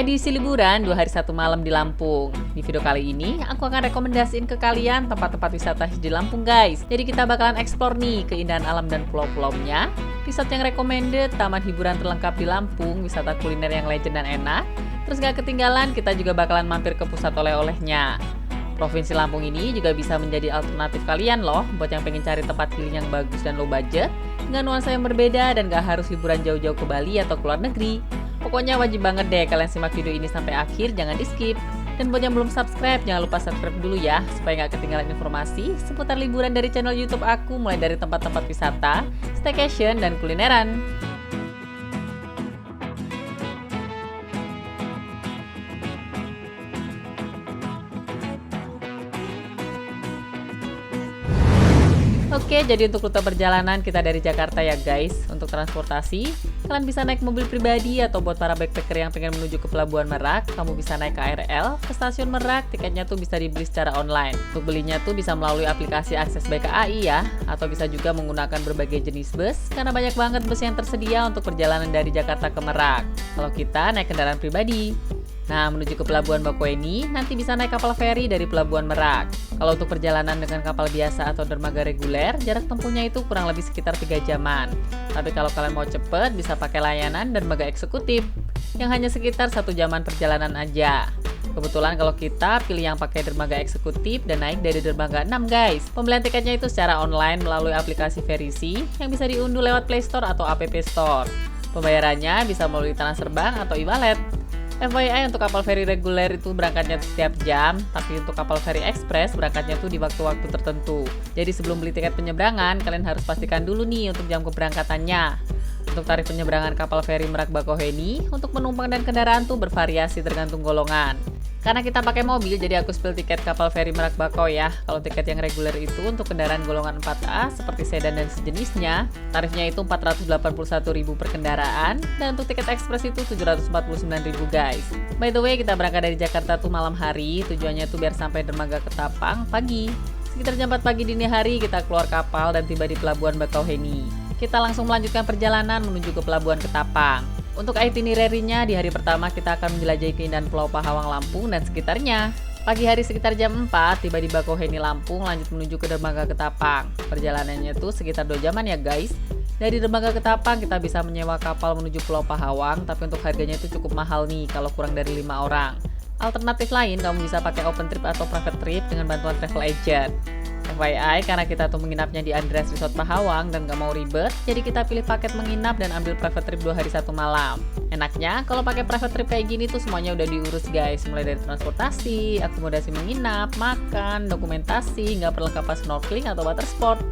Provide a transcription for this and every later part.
edisi liburan 2 hari 1 malam di Lampung. Di video kali ini, aku akan rekomendasiin ke kalian tempat-tempat wisata di Lampung guys. Jadi kita bakalan explore nih keindahan alam dan pulau-pulaunya, resort yang recommended, taman hiburan terlengkap di Lampung, wisata kuliner yang legend dan enak. Terus gak ketinggalan, kita juga bakalan mampir ke pusat oleh-olehnya. Provinsi Lampung ini juga bisa menjadi alternatif kalian loh, buat yang pengen cari tempat healing yang bagus dan low budget, dengan nuansa yang berbeda dan gak harus liburan jauh-jauh ke Bali atau ke luar negeri. Pokoknya wajib banget deh kalian simak video ini sampai akhir, jangan di skip. Dan buat yang belum subscribe, jangan lupa subscribe dulu ya, supaya gak ketinggalan informasi seputar liburan dari channel YouTube aku, mulai dari tempat-tempat wisata, staycation, dan kulineran. Oke, jadi untuk rute perjalanan kita dari Jakarta ya guys. Untuk transportasi, kalian bisa naik mobil pribadi atau buat para backpacker yang pengen menuju ke Pelabuhan Merak, kamu bisa naik KRL ke stasiun Merak. Tiketnya tuh bisa dibeli secara online. Untuk belinya tuh bisa melalui aplikasi Akses by KAI ya, atau bisa juga menggunakan berbagai jenis bus, karena banyak banget bus yang tersedia untuk perjalanan dari Jakarta ke Merak. Kalau kita naik kendaraan pribadi. Nah, menuju ke Pelabuhan Bakauheni, nanti bisa naik kapal feri dari Pelabuhan Merak. Kalau untuk perjalanan dengan kapal biasa atau dermaga reguler, jarak tempuhnya itu kurang lebih sekitar 3 jaman. Tapi kalau kalian mau cepet, bisa pakai layanan dermaga eksekutif, yang hanya sekitar 1 jaman perjalanan aja. Kebetulan kalau kita pilih yang pakai dermaga eksekutif dan naik dari dermaga 6 guys. Pembelian tiketnya itu secara online melalui aplikasi Verisi, yang bisa diunduh lewat Play Store atau App Store. Pembayarannya bisa melalui transfer bank atau e-wallet. FYI, untuk kapal feri reguler itu berangkatnya setiap jam, tapi untuk kapal feri ekspres berangkatnya tuh di waktu-waktu tertentu. Jadi sebelum beli tiket penyeberangan, kalian harus pastikan dulu nih untuk jam keberangkatannya. Untuk tarif penyeberangan kapal feri Merak Bakauheni, untuk penumpang dan kendaraan tuh bervariasi tergantung golongan. Karena kita pakai mobil, jadi aku spill tiket kapal feri Merak Bakau ya. Kalau tiket yang reguler itu untuk kendaraan golongan 4A seperti sedan dan sejenisnya, tarifnya itu 481.000 per kendaraan, dan untuk tiket ekspres itu 749.000 guys. By the way, kita berangkat dari Jakarta tuh malam hari, tujuannya tuh biar sampai dermaga Ketapang pagi. Sekitar jam 4 pagi dini hari kita keluar kapal dan tiba di Pelabuhan Bakauheni. Kita langsung melanjutkan perjalanan menuju ke Pelabuhan Ketapang. Untuk itinerary-nya, di hari pertama kita akan menjelajahi keindahan Pulau Pahawang Lampung dan sekitarnya. Pagi hari sekitar jam 4, tiba di Bakauheni Lampung, lanjut menuju ke dermaga Ketapang. Perjalanannya tuh sekitar 2 jaman ya guys. Dari dermaga Ketapang kita bisa menyewa kapal menuju Pulau Pahawang, tapi untuk harganya itu cukup mahal nih kalau kurang dari 5 orang. Alternatif lain, kamu bisa pakai open trip atau private trip dengan bantuan travel agent. FYI, karena kita tuh menginapnya di Andreas Resort Pahawang dan gak mau ribet, jadi kita pilih paket menginap dan ambil private trip 2 hari 1 malam. Enaknya, kalau pakai private trip kayak gini tuh semuanya udah diurus guys, mulai dari transportasi, akomodasi menginap, makan, dokumentasi, nggak perlengkapan snorkeling atau water sport.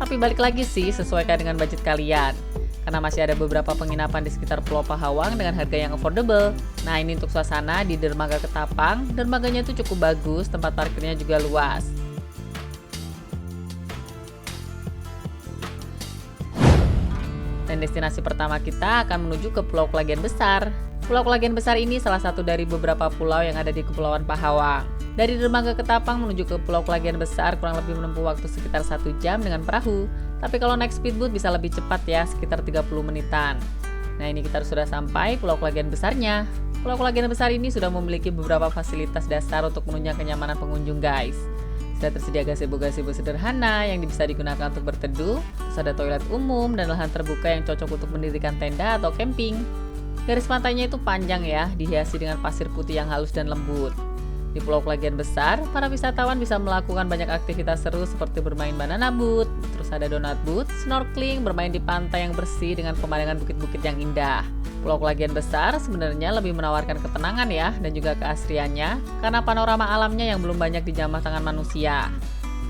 Tapi balik lagi sih, sesuaikan dengan budget kalian. Karena masih ada beberapa penginapan di sekitar Pulau Pahawang dengan harga yang affordable. Nah, ini untuk suasana di dermaga Ketapang. Dermaganya tuh cukup bagus, tempat parkirnya juga luas. Dan destinasi pertama kita akan menuju ke Pulau Kelagian Besar. Pulau Kelagian Besar ini salah satu dari beberapa pulau yang ada di Kepulauan Pahawang. Dari dermaga Ketapang menuju ke Pulau Kelagian Besar kurang lebih menempuh waktu sekitar 1 jam dengan perahu. Tapi kalau naik speedboat bisa lebih cepat ya, sekitar 30 menitan. Nah, ini kita sudah sampai Pulau Kelagian Besarnya. Pulau Kelagian Besar ini sudah memiliki beberapa fasilitas dasar untuk menunjang kenyamanan pengunjung guys. Sudah tersedia gazebo-gazebo sederhana yang bisa digunakan untuk berteduh, terus ada toilet umum dan lahan terbuka yang cocok untuk mendirikan tenda atau camping. Garis pantainya itu panjang ya, dihiasi dengan pasir putih yang halus dan lembut. Di Pulau Kelagian Besar, para wisatawan bisa melakukan banyak aktivitas seru seperti bermain banana boat, terus ada donut boat, snorkeling, bermain di pantai yang bersih dengan pemandangan bukit-bukit yang indah. Pulau Kelagian Besar sebenarnya lebih menawarkan ketenangan ya, dan juga keasriannya, karena panorama alamnya yang belum banyak dijamah tangan manusia.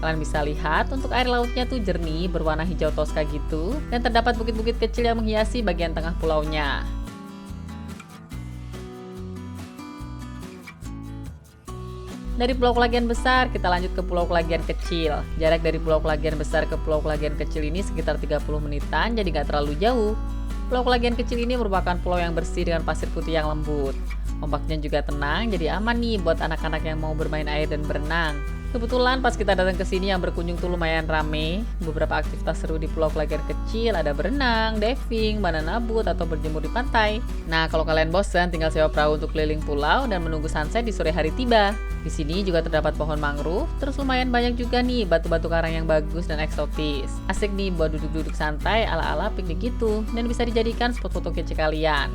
Kalian bisa lihat, untuk air lautnya tuh jernih, berwarna hijau toska gitu, dan terdapat bukit-bukit kecil yang menghiasi bagian tengah pulaunya. Dari Pulau Kelagian Besar, kita lanjut ke Pulau Kelagian Kecil. Jarak dari Pulau Kelagian Besar ke Pulau Kelagian Kecil ini sekitar 30 menitan, jadi nggak terlalu jauh. Pulau Kelagian Kecil ini merupakan pulau yang bersih dengan pasir putih yang lembut. Ombaknya juga tenang, jadi aman nih buat anak-anak yang mau bermain air dan berenang. Kebetulan pas kita datang ke sini yang berkunjung tuh lumayan rame. Beberapa aktivitas seru di pulau Klager kecil, ada berenang, diving, banana boat, atau berjemur di pantai. Nah, kalau kalian bosan, tinggal sewa perahu untuk keliling pulau dan menunggu sunset di sore hari tiba. Di sini juga terdapat pohon mangrove, terus lumayan banyak juga nih batu-batu karang yang bagus dan eksotis. Asik nih buat duduk-duduk santai ala-ala piknik gitu, dan bisa dijadikan spot foto kece kalian.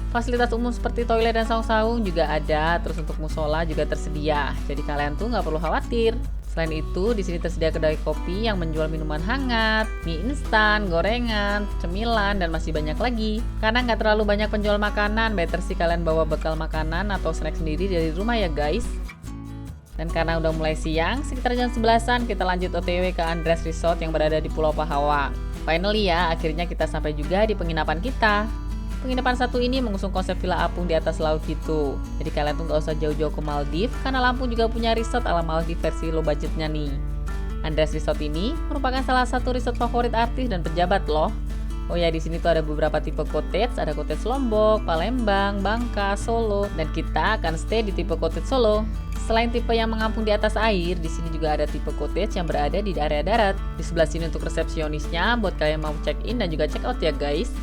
Fasilitas umum seperti toilet dan saung-saung juga ada, terus untuk musola juga tersedia. Jadi kalian tuh nggak perlu khawatir. Selain itu, di sini tersedia kedai kopi yang menjual minuman hangat, mie instan, gorengan, cemilan, dan masih banyak lagi. Karena nggak terlalu banyak penjual makanan, better sih kalian bawa bekal makanan atau snack sendiri dari rumah ya guys. Dan karena udah mulai siang, sekitar jam 11-an kita lanjut OTW ke Andres Resort yang berada di Pulau Pahawang. Finally ya, akhirnya kita sampai juga di penginapan kita. Penginapan satu ini mengusung konsep villa apung di atas laut gitu. Jadi kalian tuh gak usah jauh-jauh ke Maldives, karena Lampung juga punya resort ala Maldives versi low budgetnya nih. Andres Resort ini merupakan salah satu resort favorit artis dan pejabat loh. Oh ya, di sini tuh ada beberapa tipe cottage, ada cottage Lombok, Palembang, Bangka, Solo, dan kita akan stay di tipe cottage Solo. Selain tipe yang mengampung di atas air, di sini juga ada tipe cottage yang berada di area darat. Di sebelah sini untuk resepsionisnya buat kalian mau check in dan juga check out ya guys.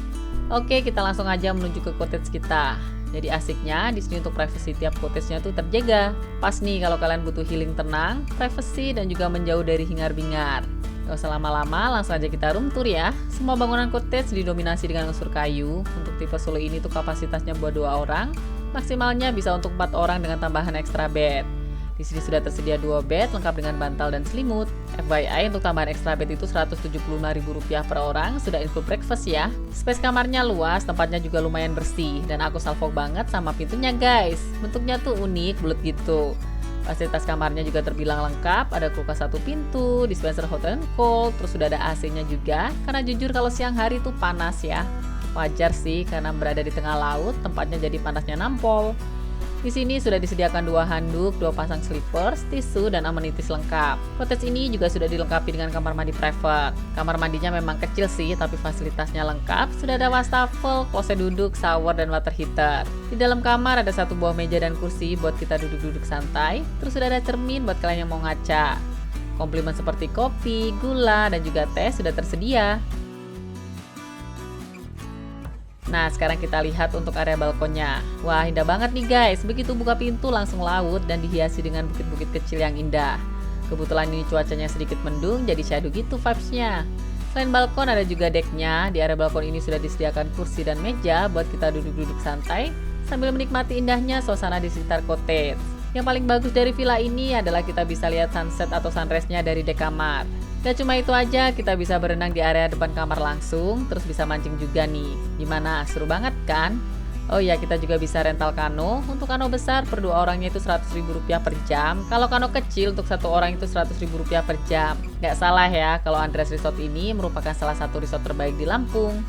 Oke, kita langsung aja menuju ke cottage kita. Jadi asiknya di sini untuk privacy tiap cottage-nya tuh terjaga. Pas nih kalau kalian butuh healing tenang, privacy dan juga menjauh dari hingar-bingar. Gak usah lama-lama, langsung aja kita room tour ya. Semua bangunan cottage didominasi dengan unsur kayu. Untuk tipe Solo ini tuh kapasitasnya buat 2 orang. Maksimalnya bisa untuk 4 orang dengan tambahan extra bed. Di sini sudah tersedia 2 bed lengkap dengan bantal dan selimut. FYI untuk tambahan extra bed itu Rp175.000 per orang, sudah include breakfast ya. Space kamarnya luas, tempatnya juga lumayan bersih, dan aku salvo banget sama pintunya guys. Bentuknya tuh unik, bulat gitu. Fasilitas kamarnya juga terbilang lengkap, ada kulkas 1 pintu, dispenser hot and cold, terus sudah ada AC-nya juga. Karena jujur kalau siang hari tuh panas ya. Wajar sih karena berada di tengah laut, tempatnya jadi panasnya nampol. Di sini sudah disediakan 2 handuk, 2 pasang slippers, tisu, dan amenities lengkap. Cottage ini juga sudah dilengkapi dengan kamar mandi private. Kamar mandinya memang kecil sih, tapi fasilitasnya lengkap. Sudah ada wastafel, kloset duduk, shower, dan water heater. Di dalam kamar ada 1 buah meja dan kursi buat kita duduk-duduk santai. Terus sudah ada cermin buat kalian yang mau ngaca. Komplimen seperti kopi, gula, dan juga teh sudah tersedia. Nah, sekarang kita lihat untuk area balkonnya. Wah, indah banget nih guys. Begitu buka pintu langsung laut dan dihiasi dengan bukit-bukit kecil yang indah. Kebetulan ini cuacanya sedikit mendung, jadi syahdu gitu vibes-nya. Selain balkon ada juga decknya. Di area balkon ini sudah disediakan kursi dan meja buat kita duduk-duduk santai sambil menikmati indahnya suasana di sekitar cottage. Yang paling bagus dari villa ini adalah kita bisa lihat sunset atau sunrise-nya dari dek kamar. Gak cuma itu aja, kita bisa berenang di area depan kamar langsung, terus bisa mancing juga nih. Gimana? Seru banget kan? Oh iya, kita juga bisa rental kano. Untuk kano besar per 2 orangnya itu Rp100.000 per jam. Kalau kano kecil untuk 1 orang itu Rp100.000 per jam. Gak salah ya, kalau Andres Resort ini merupakan salah satu resort terbaik di Lampung.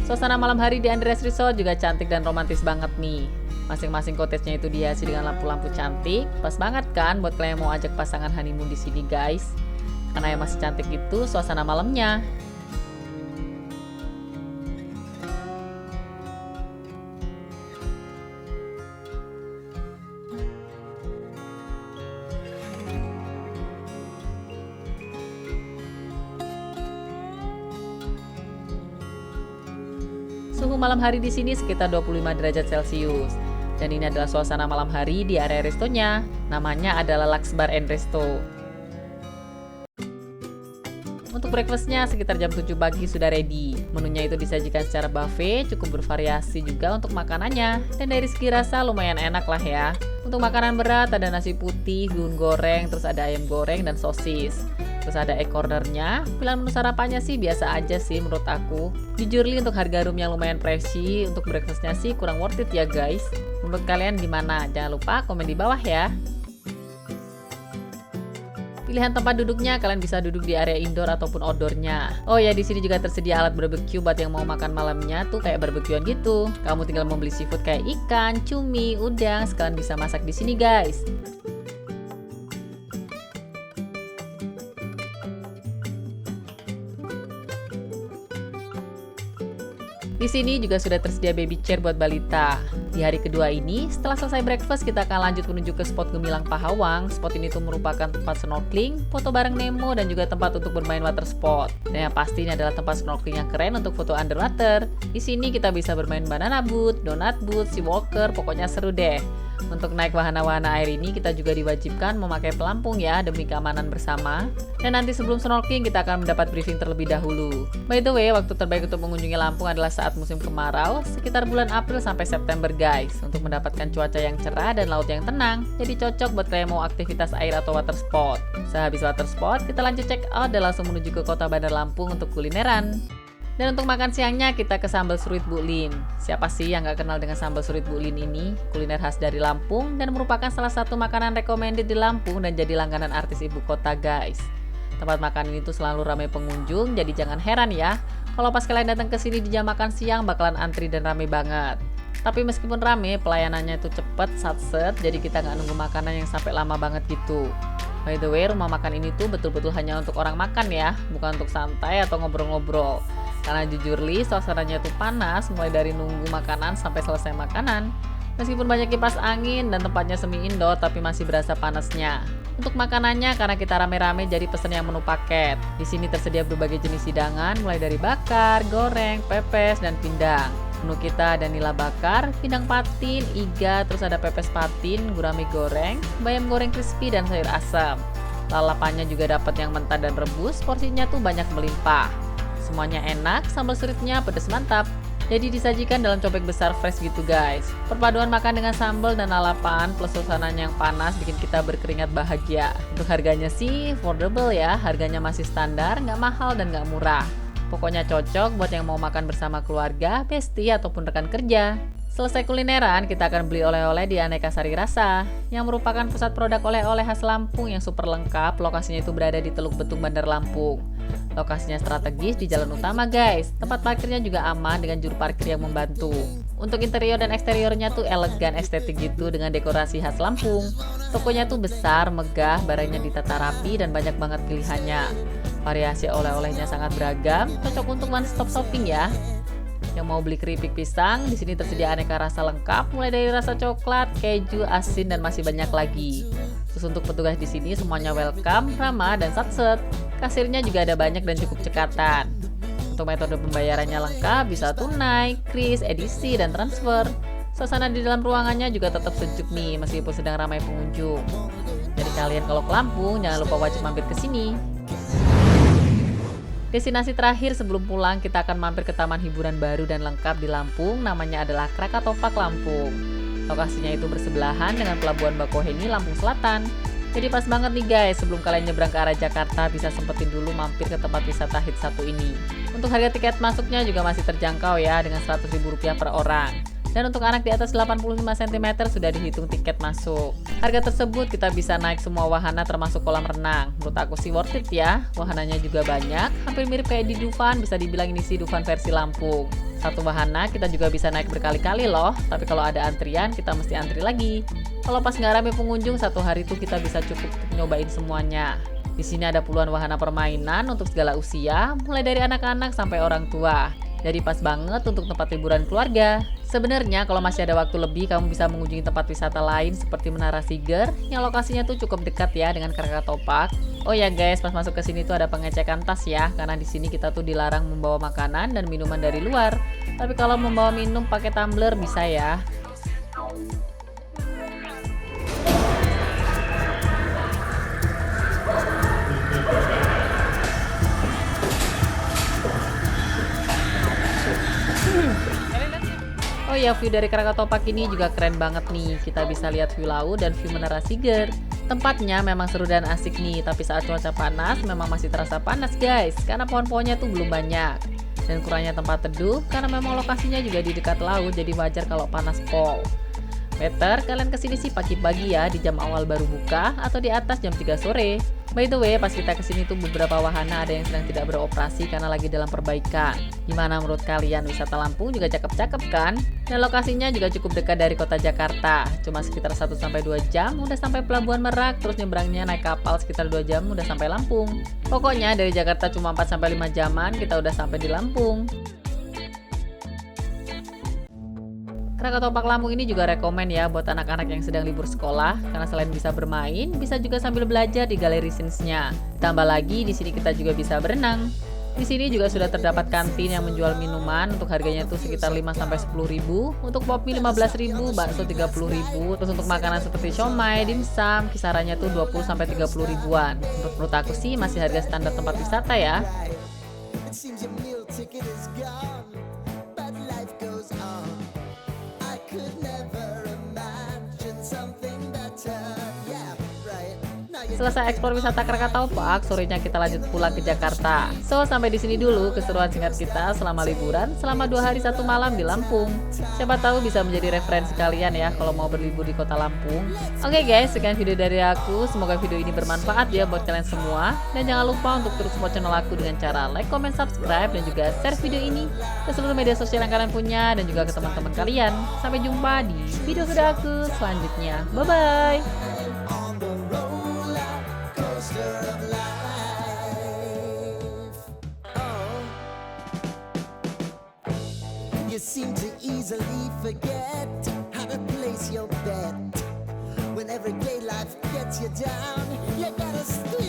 Suasana malam hari di Andres Resort juga cantik dan romantis banget nih. Masing-masing cottage-nya itu dihiasi dengan lampu-lampu cantik. Pas banget kan buat kalian yang mau ajak pasangan honeymoon di sini guys. Karena yang masih cantik itu suasana malamnya. Suhu malam hari di sini sekitar 25 derajat Celcius. Dan ini adalah suasana malam hari di area restonya. Namanya adalah Lux Bar and Resto. Untuk breakfastnya sekitar jam 7 pagi sudah ready. Menunya itu disajikan secara buffet, cukup bervariasi juga untuk makanannya. Dan dari segi rasa lumayan enak lah ya. Untuk makanan berat ada nasi putih, bihun goreng, terus ada ayam goreng dan sosis. Terus ada egg cornernya. Pilihan menu sarapannya sih biasa aja sih menurut aku. Jujur li untuk harga room yang lumayan pricey, untuk breakfastnya sih kurang worth it ya guys. Menurut kalian gimana? Jangan lupa komen di bawah ya. Pilihan tempat duduknya, kalian bisa duduk di area indoor ataupun outdoornya. Oh ya, di sini juga tersedia alat barbecue buat yang mau makan malamnya tuh kayak barbekyuan gitu. Kamu tinggal membeli seafood kayak ikan, cumi, udang, sekalian bisa masak di sini guys. Di sini juga sudah tersedia baby chair buat balita. Di hari kedua ini, setelah selesai breakfast, kita akan lanjut menuju ke spot Gemilang Pahawang. Spot ini tuh merupakan tempat snorkeling, foto bareng Nemo, dan juga tempat untuk bermain water sport. Dan yang pasti ini adalah tempat snorkeling yang keren untuk foto underwater. Di sini kita bisa bermain banana boat, donut boat, sea walker, pokoknya seru deh. Untuk naik wahana-wahana air ini kita juga diwajibkan memakai pelampung ya demi keamanan bersama. Dan nanti sebelum snorkeling kita akan mendapat briefing terlebih dahulu. By the way, waktu terbaik untuk mengunjungi Lampung adalah saat musim kemarau, sekitar bulan April sampai September guys, untuk mendapatkan cuaca yang cerah dan laut yang tenang. Jadi cocok buat kalian mau aktivitas air atau water sport. Sehabis water sport, kita lanjut check out dan langsung menuju ke kota Bandar Lampung untuk kulineran. Dan untuk makan siangnya kita ke Sambal Seruit Bu Lin. Siapa sih yang gak kenal dengan Sambal Seruit Bu Lin ini? Kuliner khas dari Lampung dan merupakan salah satu makanan recommended di Lampung dan jadi langganan artis ibu kota guys. Tempat makan ini tuh selalu ramai pengunjung, jadi jangan heran ya kalau pas kalian datang ke sini di jam makan siang bakalan antri dan ramai banget. Tapi meskipun rame, pelayanannya itu cepet, satset, jadi kita nggak nunggu makanan yang sampai lama banget gitu. By the way, rumah makan ini tuh betul-betul hanya untuk orang makan ya, bukan untuk santai atau ngobrol-ngobrol. Karena jujur li, suasananya tuh panas mulai dari nunggu makanan sampai selesai makanan. Meskipun banyak kipas angin dan tempatnya semi indoor, tapi masih berasa panasnya. Untuk makanannya, karena kita rame-rame jadi pesen yang menu paket. Di sini tersedia berbagai jenis hidangan, mulai dari bakar, goreng, pepes, dan pindang. Menu kita ada nila bakar, pindang patin, iga, terus ada pepes patin, gurame goreng, bayam goreng crispy, dan sayur asam. Lalapannya juga dapat yang mentah dan rebus, porsinya tuh banyak melimpah. Semuanya enak, sambal seruitnya pedas mantap. Jadi disajikan dalam cobek besar fresh gitu guys. Perpaduan makan dengan sambal dan lalapan plus suasananya yang panas bikin kita berkeringat bahagia. Untuk harganya sih affordable ya, harganya masih standar, nggak mahal dan nggak murah. Pokoknya cocok buat yang mau makan bersama keluarga, bestie, ataupun rekan kerja. Selesai kulineran, kita akan beli oleh-oleh di Aneka Sari Rasa, yang merupakan pusat produk oleh-oleh khas Lampung yang super lengkap. Lokasinya itu berada di Teluk Betung, Bandar Lampung. Lokasinya strategis di jalan utama guys. Tempat parkirnya juga aman dengan juru parkir yang membantu. Untuk interior dan eksteriornya tuh elegan, estetik gitu dengan dekorasi khas Lampung. Tokonya tuh besar, megah, barangnya ditata rapi dan banyak banget pilihannya. Variasi oleh-olehnya sangat beragam, cocok untuk one stop shopping ya. Yang mau beli keripik pisang, di sini tersedia aneka rasa lengkap, mulai dari rasa coklat, keju, asin, dan masih banyak lagi. Terus untuk petugas di sini semuanya welcome, ramah, dan satset. Kasirnya juga ada banyak dan cukup cekatan. Untuk metode pembayarannya lengkap, bisa tunai, kris, edisi, dan transfer. Suasana di dalam ruangannya juga tetap sejuk nih, meskipun sedang ramai pengunjung. Jadi kalian kalau ke Lampung, jangan lupa wajib mampir ke sini. Destinasi terakhir sebelum pulang, kita akan mampir ke taman hiburan baru dan lengkap di Lampung, namanya adalah Krakatopak Lampung. Lokasinya itu bersebelahan dengan Pelabuhan Bakauheni, Lampung Selatan. Jadi pas banget nih guys, sebelum kalian nyebrang ke arah Jakarta, bisa sempetin dulu mampir ke tempat wisata hits satu ini. Untuk harga tiket masuknya juga masih terjangkau ya, dengan Rp100.000 per orang. Dan untuk anak di atas 85 cm sudah dihitung tiket masuk. Harga tersebut kita bisa naik semua wahana termasuk kolam renang. Menurut aku sih worth it ya, wahananya juga banyak, hampir mirip kayak di Dufan, bisa dibilang ini sih Dufan versi Lampung. Satu wahana kita juga bisa naik berkali-kali loh, tapi kalau ada antrian kita mesti antri lagi. Kalau pas nggak rame pengunjung, satu hari tuh kita bisa cukup nyobain semuanya. Di sini ada puluhan wahana permainan untuk segala usia, mulai dari anak-anak sampai orang tua. Jadi pas banget untuk tempat liburan keluarga. Sebenarnya kalau masih ada waktu lebih, kamu bisa mengunjungi tempat wisata lain seperti Menara Siger yang lokasinya tuh cukup dekat ya dengan Krakatopak. Oh ya guys, pas masuk ke sini tuh ada pengecekan tas ya, karena di sini kita tuh dilarang membawa makanan dan minuman dari luar. Tapi kalau membawa minum pakai tumbler bisa ya. Oh ya, view dari Krakatopak ini juga keren banget nih. Kita bisa lihat view laut dan view Menara Siger. Tempatnya memang seru dan asik nih, tapi saat cuaca panas memang masih terasa panas guys, karena pohon-pohonnya tuh belum banyak. Dan kurangnya tempat teduh, karena memang lokasinya juga di dekat laut, jadi wajar kalau panas pol. Better kalian kesini sih pagi-pagi ya, di jam awal baru buka, atau di atas jam 3 sore. By the way, pas kita kesini tuh beberapa wahana ada yang sedang tidak beroperasi karena lagi dalam perbaikan. Gimana menurut kalian, wisata Lampung juga cakep-cakep kan? Dan lokasinya juga cukup dekat dari kota Jakarta. Cuma sekitar 1-2 jam udah sampai Pelabuhan Merak, terus nyebrangnya naik kapal sekitar 2 jam udah sampai Lampung. Pokoknya dari Jakarta cuma 4-5 jaman kita udah sampai di Lampung. Krakatoa Park Lampung ini juga rekomen ya buat anak-anak yang sedang libur sekolah, karena selain bisa bermain, bisa juga sambil belajar di galeri scenes-nya. Ditambah lagi di sini kita juga bisa berenang. Di sini juga sudah terdapat kantin yang menjual minuman, untuk harganya itu sekitar 5-10 ribu, untuk pop mie 15 ribu, bakso 30 ribu, terus untuk makanan seperti siomay, dimsum, kisarannya tuh 20-30 ribuan. Menurut aku sih masih harga standar tempat wisata ya. Selesai eksplor wisata Krakatau Park, sorenya kita lanjut pulang ke Jakarta. So, sampai di sini dulu keseruan singkat kita selama liburan, selama 2 hari 1 malam di Lampung. Siapa tahu bisa menjadi referensi kalian ya kalau mau berlibur di kota Lampung. Oke guys, sekian video dari aku. Semoga video ini bermanfaat ya buat kalian semua. Dan jangan lupa untuk terus support channel aku dengan cara like, comment, subscribe, dan juga share video ini ke seluruh media sosial yang kalian punya dan juga ke teman-teman kalian. Sampai jumpa di video aku selanjutnya. Bye-bye! You seem to easily forget how to place your bet. When everyday life gets you down, you gotta still